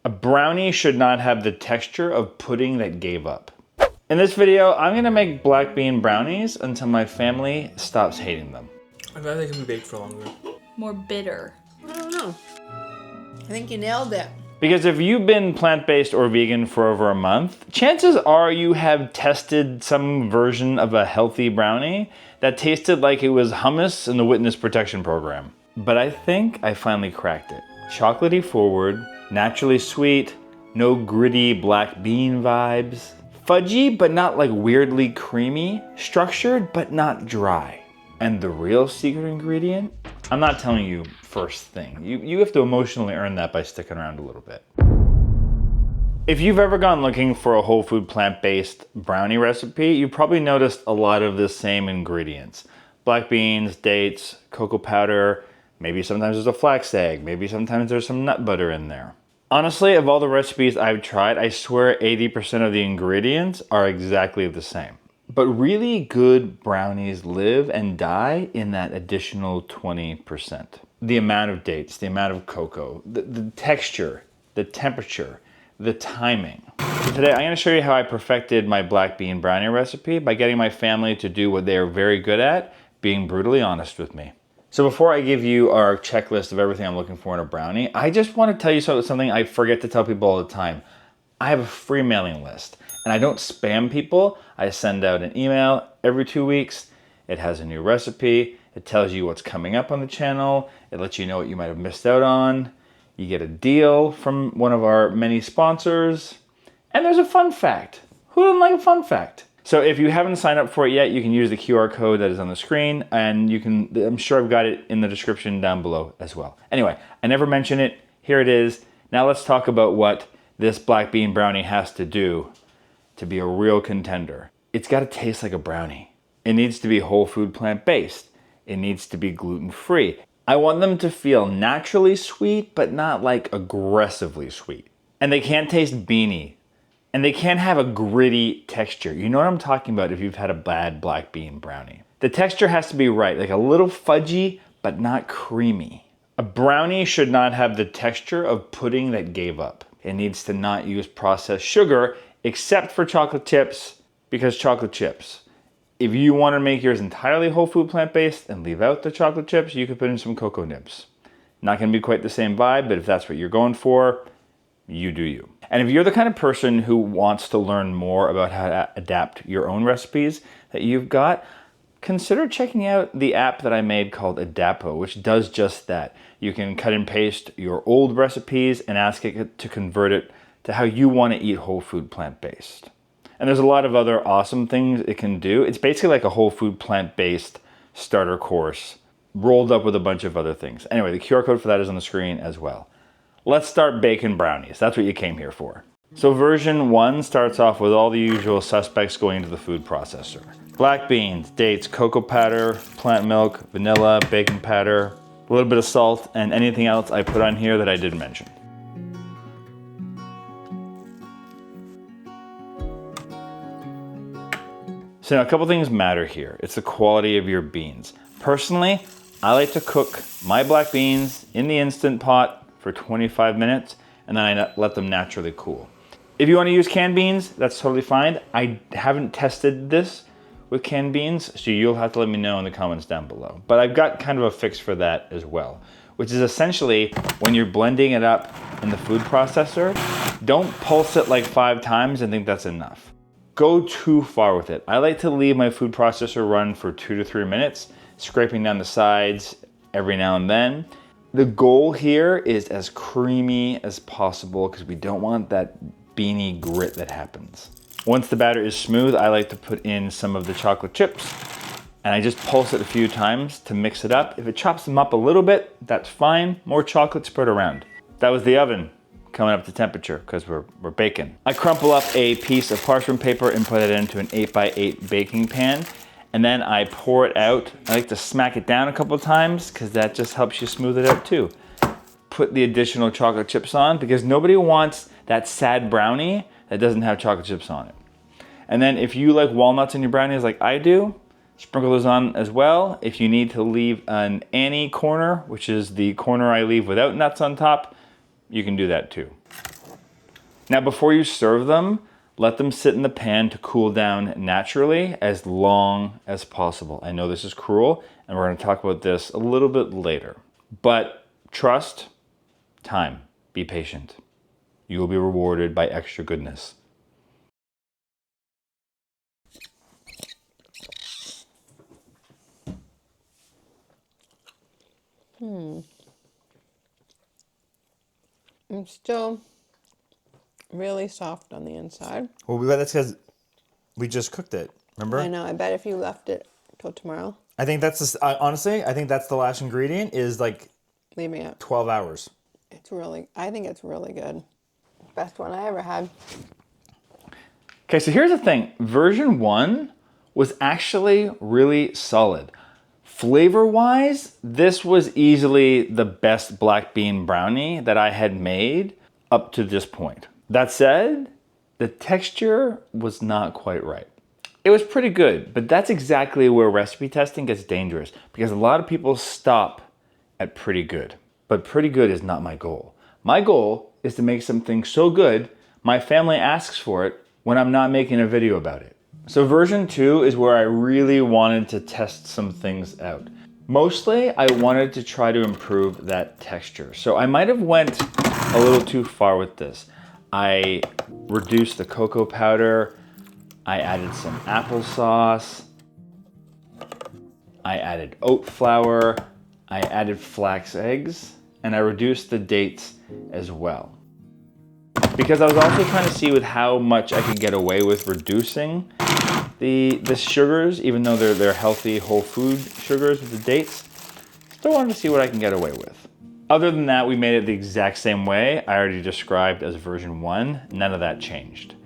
A brownie should not have the texture of pudding that gave up. In this video, I'm gonna make black bean brownies until my family stops hating them. I bet they can be baked for longer. More bitter. I don't know. I think you nailed it. Because if you've been plant-based or vegan for over a month, chances are you have tested some version of a healthy brownie that tasted like it was hummus in the witness protection program. But I think I finally cracked it. Chocolatey forward, naturally sweet, no gritty black bean vibes. Fudgy, but not like weirdly creamy. Structured, but not dry. And the real secret ingredient? I'm not telling you first thing. You have to emotionally earn that by sticking around a little bit. If you've ever gone looking for a whole food plant-based brownie recipe, you probably noticed a lot of the same ingredients. Black beans, dates, cocoa powder, maybe sometimes there's a flax egg, maybe sometimes there's some nut butter in there. Honestly, of all the recipes I've tried, I swear 80% of the ingredients are exactly the same. But really good brownies live and die in that additional 20%. The amount of dates, the amount of cocoa, the texture, the temperature, the timing. So today I'm gonna show you how I perfected my black bean brownie recipe by getting my family to do what they are very good at, being brutally honest with me. So before I give you our checklist of everything I'm looking for in a brownie, I just want to tell you something I forget to tell people all the time. I have a free mailing list and I don't spam people. I send out an email every 2 weeks. It has a new recipe. It tells you what's coming up on the channel. It lets you know what you might have missed out on. You get a deal from one of our many sponsors. And there's a fun fact. Who doesn't like a fun fact? So if you haven't signed up for it yet, you can use the QR code that is on the screen, and I'm sure I've got it in the description down below as well. Anyway, I never mention it. Here it is. Now let's talk about what this black bean brownie has to do to be a real contender. It's got to taste like a brownie. It needs to be whole food plant-based. It needs to be gluten-free. I want them to feel naturally sweet, but not like aggressively sweet. And they can't taste beany. And they can't have a gritty texture. You know what I'm talking about if you've had a bad black bean brownie. The texture has to be right, like a little fudgy, but not creamy. A brownie should not have the texture of pudding that gave up. It needs to not use processed sugar, except for chocolate chips, because chocolate chips. If you want to make yours entirely whole food plant-based and leave out the chocolate chips, you could put in some cocoa nibs. Not gonna be quite the same vibe, but if that's what you're going for, you do you. And if you're the kind of person who wants to learn more about how to adapt your own recipes that you've got, consider checking out the app that I made called Adapo, which does just that. You can cut and paste your old recipes and ask it to convert it to how you want to eat whole food plant-based. And there's a lot of other awesome things it can do. It's basically like a whole food plant-based starter course rolled up with a bunch of other things. Anyway, the QR code for that is on the screen as well. Let's start baking brownies. That's what you came here for. So version 1 starts off with all the usual suspects going into the food processor. Black beans, dates, cocoa powder, plant milk, vanilla, baking powder, a little bit of salt, and anything else I put on here that I didn't mention. So now a couple things matter here. It's the quality of your beans. Personally, I like to cook my black beans in the Instant Pot for 25 minutes, and then I let them naturally cool. If you want to use canned beans, that's totally fine. I haven't tested this with canned beans, so you'll have to let me know in the comments down below. But I've got kind of a fix for that as well, which is essentially when you're blending it up in the food processor, don't pulse it like 5 times and think that's enough. Go too far with it. I like to leave my food processor run for 2 to 3 minutes, scraping down the sides every now and then. The goal here is as creamy as possible because we don't want that beany grit that happens. Once the batter is smooth, I like to put in some of the chocolate chips and I just pulse it a few times to mix it up. If it chops them up a little bit, that's fine. More chocolate spread around. That was the oven coming up to temperature because we're baking. I crumple up a piece of parchment paper and put it into an 8x8 baking pan. And then I pour it out. I like to smack it down a couple times because that just helps you smooth it out too. Put the additional chocolate chips on because nobody wants that sad brownie that doesn't have chocolate chips on it. And then if you like walnuts in your brownies like I do, sprinkle those on as well. If you need to leave an Annie corner, which is the corner I leave without nuts on top, you can do that too. Now, before you serve them, let them sit in the pan to cool down naturally as long as possible. I know this is cruel, and we're going to talk about this a little bit later. But trust, time, be patient. You will be rewarded by extra goodness. It's still really soft on the inside. Well, that's because we just cooked it. Remember? I know. I bet if you left it till tomorrow, I think that's honestly, I think that's the last ingredient is like leaving it. 12 hours. I think it's really good. Best one I ever had. Okay, so here's the thing. Version 1 was actually really solid. Flavor-wise, this was easily the best black bean brownie that I had made up to this point. That said, the texture was not quite right. It was pretty good, but that's exactly where recipe testing gets dangerous because a lot of people stop at pretty good. But pretty good is not my goal. My goal is to make something so good, my family asks for it when I'm not making a video about it. So version 2 is where I really wanted to test some things out. Mostly, I wanted to try to improve that texture. So I might have went a little too far with this. I reduced the cocoa powder, I added some applesauce, I added oat flour, I added flax eggs, and I reduced the dates as well. Because I was also trying to see with how much I could get away with reducing the sugars, even though they're healthy whole food sugars with the dates. Still wanted to see what I can get away with. Other than that, we made it the exact same way I already described as version 1. None of that changed.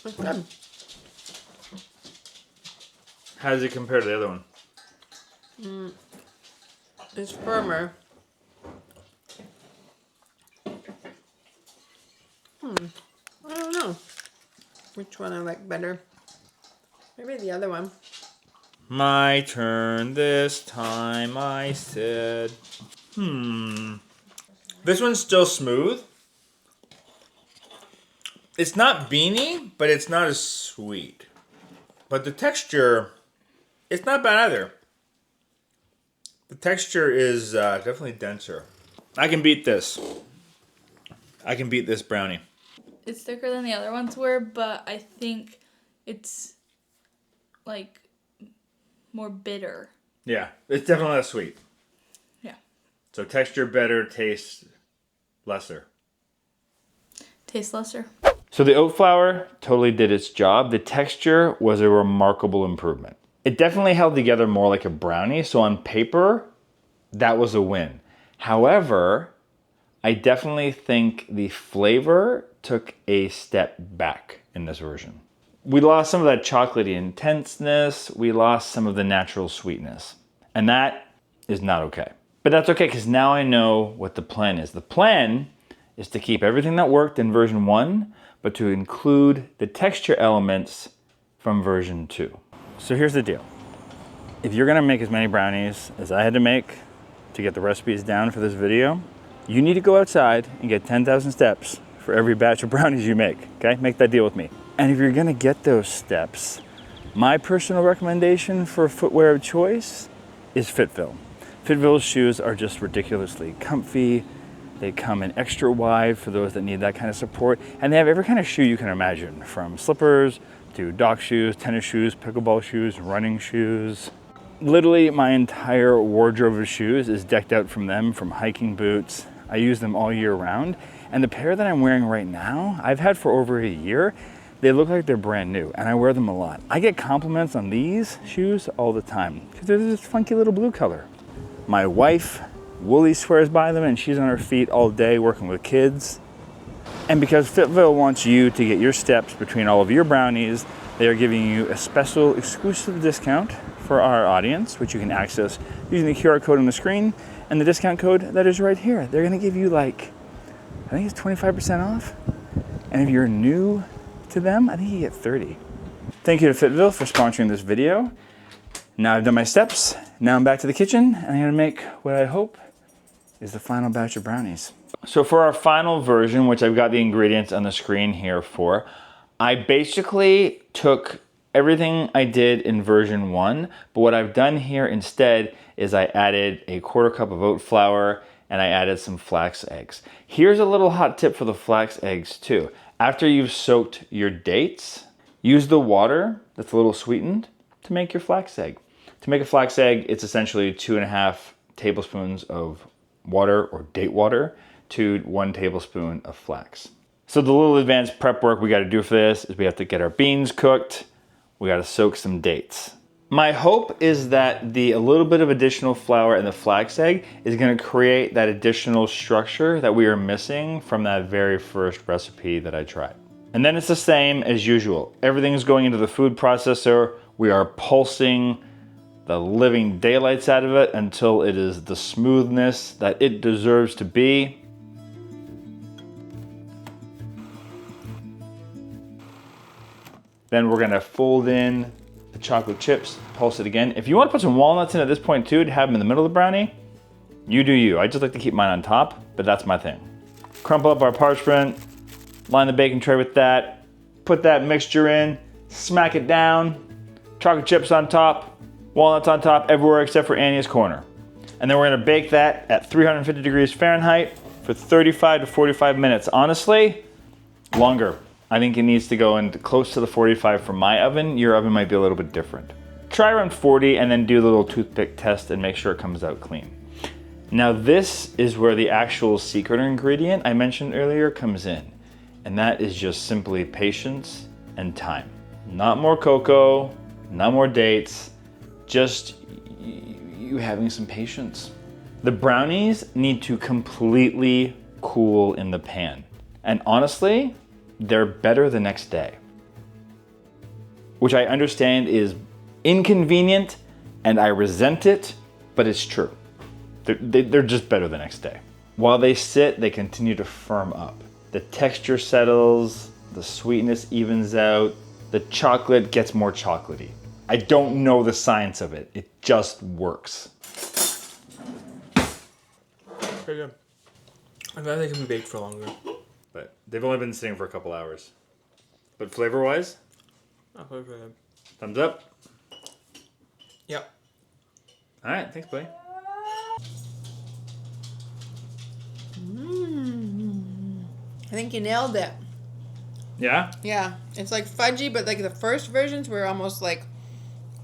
That's good. How does it compare to the other one? It's firmer. I don't know which one I like better. Maybe the other one. My turn this time, I said. This one's still smooth. It's not beany, but it's not as sweet. But the texture, it's not bad either. The texture is definitely denser. I can beat this. I can beat this brownie. It's thicker than the other ones were, but I think it's like more bitter. Yeah, it's definitely less sweet. Yeah. So texture better, taste lesser. Tastes lesser. So the oat flour totally did its job. The texture was a remarkable improvement. It definitely held together more like a brownie, so on paper, that was a win. However, I definitely think the flavor took a step back in this version. We lost some of that chocolatey intenseness, we lost some of the natural sweetness, and that is not okay. But that's okay, because now I know what the plan is. The plan is to keep everything that worked in version 1, but to include the texture elements from version 2. So here's the deal. If you're gonna make as many brownies as I had to make to get the recipes down for this video, you need to go outside and get 10,000 steps for every batch of brownies you make, okay? Make that deal with me. And if you're gonna get those steps, my personal recommendation for footwear of choice is Fitville. Fitville's shoes are just ridiculously comfy. They come in extra wide for those that need that kind of support. And they have every kind of shoe you can imagine, from slippers to dock shoes, tennis shoes, pickleball shoes, running shoes. Literally my entire wardrobe of shoes is decked out from them, from hiking boots. I use them all year round. And the pair that I'm wearing right now, I've had for over a year. They look like they're brand new and I wear them a lot. I get compliments on these shoes all the time because they're this funky little blue color. My wife, Wooly, swears by them and she's on her feet all day working with kids. And because Fitville wants you to get your steps between all of your brownies, they are giving you a special exclusive discount for our audience, which you can access using the QR code on the screen and the discount code that is right here. They're gonna give you like, I think it's 25% off. And if you're new to them, I think you get 30. Thank you to Fitville for sponsoring this video. Now I've done my steps. Now I'm back to the kitchen and I'm gonna make what I hope is the final batch of brownies. So for our final version, which I've got the ingredients on the screen here for, I basically took everything I did in version 1, but what I've done here instead is I added a 1/4 cup of oat flour and I added some flax eggs. Here's a little hot tip for the flax eggs too. After you've soaked your dates, use the water that's a little sweetened to make your flax egg. To make a flax egg, it's essentially 2.5 tablespoons of water or date water to 1 tablespoon of flax. So the little advanced prep work we gotta do for this is we have to get our beans cooked, we gotta soak some dates. My hope is that a little bit of additional flour in the flax egg is gonna create that additional structure that we are missing from that very first recipe that I tried. And then it's the same as usual. Everything's going into the food processor. We are pulsing the living daylights out of it until it is the smoothness that it deserves to be. Then we're gonna fold in the chocolate chips, pulse it again. If you want to put some walnuts in at this point too, to have them in the middle of the brownie, you do you. I just like to keep mine on top, but that's my thing. Crumple up our parchment, line the baking tray with that, put that mixture in, smack it down, chocolate chips on top, walnuts on top, everywhere except for Annie's corner. And then we're gonna bake that at 350 degrees Fahrenheit for 35 to 45 minutes. Honestly, longer. I think it needs to go into close to the 45 for my oven. Your oven might be a little bit different. Try around 40 and then do the little toothpick test and make sure it comes out clean. Now this is where the actual secret ingredient I mentioned earlier comes in. And that is just simply patience and time. Not more cocoa, not more dates, just you having some patience. The brownies need to completely cool in the pan. And honestly, they're better the next day. Which I understand is inconvenient and I resent it, but it's true. They're just better the next day. While they sit, they continue to firm up. The texture settles, the sweetness evens out, the chocolate gets more chocolatey. I don't know the science of it, it just works. Very good. I bet they can be baked for longer. But they've only been sitting for a couple hours. But flavor-wise, Oh, very good. thumbs up. Yep. All right, thanks, buddy. I think you nailed it. Yeah? Yeah, it's like fudgy, but like the first versions were almost like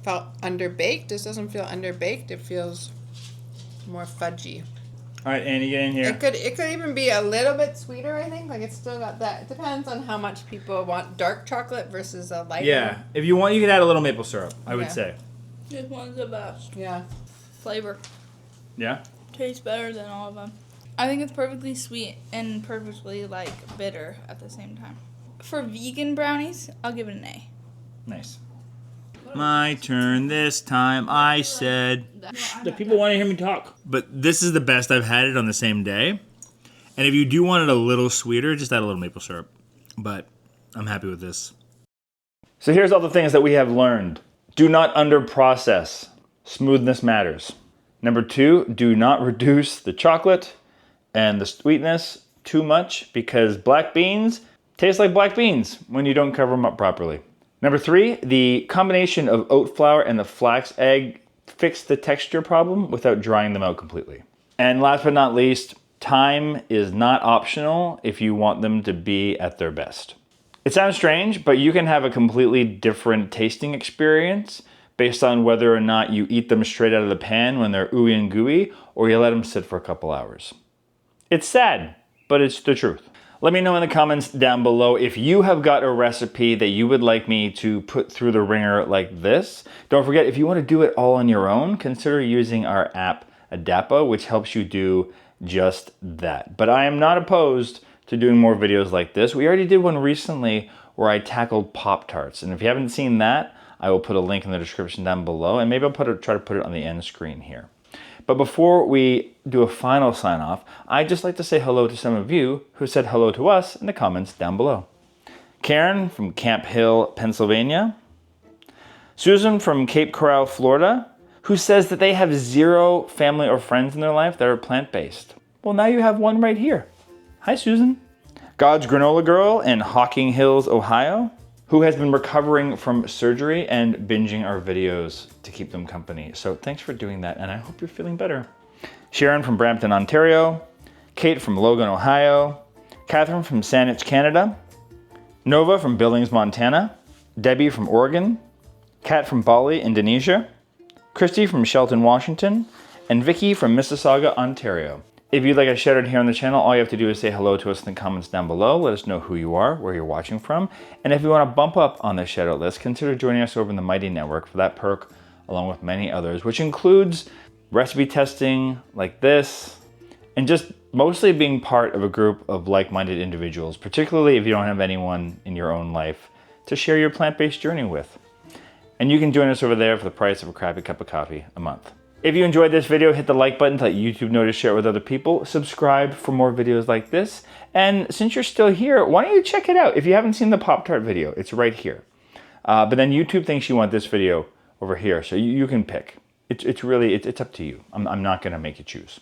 felt underbaked. This doesn't feel underbaked. It feels more fudgy. All right, Annie, get in here. It could even be a little bit sweeter. I think like it's still got that. It depends on how much people want dark chocolate versus a lighter. Yeah, if you want, you can add a little maple syrup, I would Yeah. say. This one's the best. Yeah. Flavor. Yeah? Tastes better than all of them. I think it's perfectly sweet and perfectly like bitter at the same time. For vegan brownies, I'll give it an A. Nice. My turn this time, I said. The people want to hear me talk. But this is the best I've had it on the same day. And if you do want it a little sweeter, just add a little maple syrup. But I'm happy with this. So here's all the things that we have learned. Do not underprocess. Smoothness matters. Number 2, do not reduce the chocolate and the sweetness too much because black beans taste like black beans when you don't cover them up properly. Number 3, the combination of oat flour and the flax egg fixed the texture problem without drying them out completely. And last but not least, time is not optional if you want them to be at their best. It sounds strange, but you can have a completely different tasting experience based on whether or not you eat them straight out of the pan when they're ooey and gooey, or you let them sit for a couple hours. It's sad, but it's the truth. Let me know in the comments down below if you have got a recipe that you would like me to put through the ringer like this. Don't forget, if you want to do it all on your own, consider using our app Adapa, which helps you do just that. But I am not opposed to doing more videos like this. We already did one recently where I tackled Pop-Tarts, and if you haven't seen that, I will put a link in the description down below, and maybe I'll try to put it on the end screen here. But before we do a final sign off, I'd just like to say hello to some of you who said hello to us in the comments down below. Karen from Camp Hill, Pennsylvania. Susan from Cape Coral, Florida, who says that they have 0 family or friends in their life that are plant-based. Well, now you have one right here. Hi, Susan. God's Granola Girl in Hocking Hills, Ohio, who has been recovering from surgery and binging our videos to keep them company. So thanks for doing that, and I hope you're feeling better. Sharon from Brampton, Ontario, Kate from Logan, Ohio, Catherine from Saanich, Canada, Nova from Billings, Montana, Debbie from Oregon, Kat from Bali, Indonesia, Christy from Shelton, Washington, and Vicky from Mississauga, Ontario. If you'd like a shout out here on the channel, all you have to do is say hello to us in the comments down below. Let us know who you are, where you're watching from. And if you want to bump up on the shout out list, consider joining us over in the Mighty Network for that perk, along with many others, which includes recipe testing like this, and just mostly being part of a group of like-minded individuals, particularly if you don't have anyone in your own life to share your plant-based journey with. And you can join us over there for the price of a crappy cup of coffee a month. If you enjoyed this video, hit the like button to let YouTube know to share it with other people. Subscribe for more videos like this. And since you're still here, why don't you check it out? If you haven't seen the Pop-Tart video, it's right here. But then YouTube thinks you want this video over here, so you can pick. It's up to you. I'm not gonna make you choose.